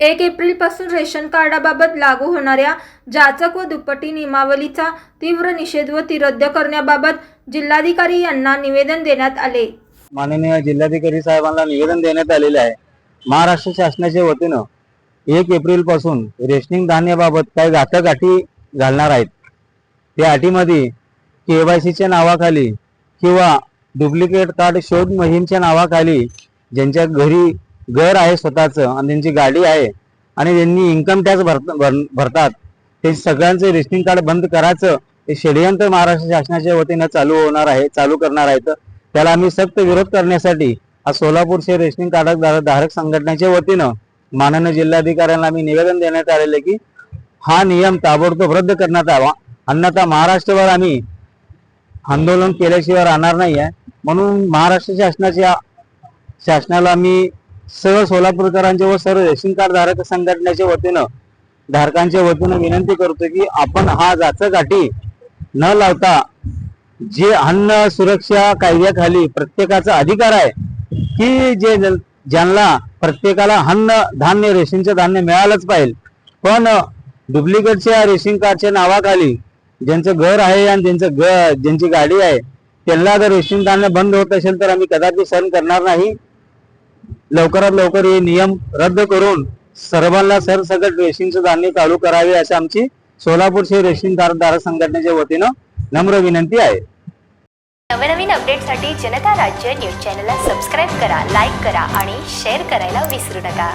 1 एप्रिलपासून रेशन कार्डाबाबत लागू होणाऱ्या जाचक व दुप्पटी नियमावलीचा तीव्र निषेध व ती रद्द करण्याबाबत जिल्हाधिकारी यांना निवेदन देण्यात आले। माननीय जिल्हाधिकारी साहेबांना निवेदन देण्यात आलेले आहे। महाराष्ट्र शासनाच्या वतीनं 1 एप्रिल पासून रेशनिंग धान्याबाबत काही घातक अटी घालणार आहेत। त्या अटीमध्ये KYCच्या नावाखाली किंवा डुप्लिकेट कार्ड शोध मोहीमच्या नावाखाली ज्यांच्या घरी घर आहे स्वतःचं आणि त्यांची गाडी आहे आणि त्यांनी इन्कम टॅक्स भरतात ते सगळ्यांचे रेशनिंग कार्ड बंद करायचं हे षडयंत्र महाराष्ट्र शासनाच्या वतीनं चालू करणार आहेत। त्याला आम्ही सक्त विरोध करण्यासाठी आज सोलापूर शहर रेशनिंग कार्ड धारक संघटनेच्या वतीनं माननीय जिल्हाधिकाऱ्यांना आम्ही निवेदन देण्यात आलेले की हा नियम ताबडतोब रद्द करण्यात यावा, अन्यथा महाराष्ट्रभर आम्ही आंदोलन केल्याशिवाय राहणार नाही आहे। म्हणून महाराष्ट्र शासनाला आम्ही सर्व सोलापूरकरांच्या व सर्व रेशन कार्ड धारक संघटनेच्या वतीनं धारकांच्या वतीनं विनंती करतो की आपण हा जाचक अटी न लावता जे अन्न सुरक्षा कायद्याखाली प्रत्येकाचा अधिकार आहे की ज्यांना प्रत्येकाला अन्न धान्य रेशनचं धान्य मिळालंच पाहिजे, पण डुप्लिकेटच्या रेशन कार्डच्या नावाखाली ज्यांचं घर आहे आणि ज्यांची गाडी आहे त्यांना जर रेशन धान्य बंद होत असेल तर आम्ही कदापि सहन करणार नाही। लवकरात लवकर हे नियम रद्द करून सर्वांना सरसकट रेशनचं धान्य चालू करावे अशी आमची सोलापूर शहर रेशन धारक संघटनेच्या वतीनं नम्र विनंती आहे। नवनवीन अपडेटसाठी जनता राज्य न्यूज चॅनलला सबस्क्राईब करा, लाईक करा आणि शेअर करायला विसरू नका।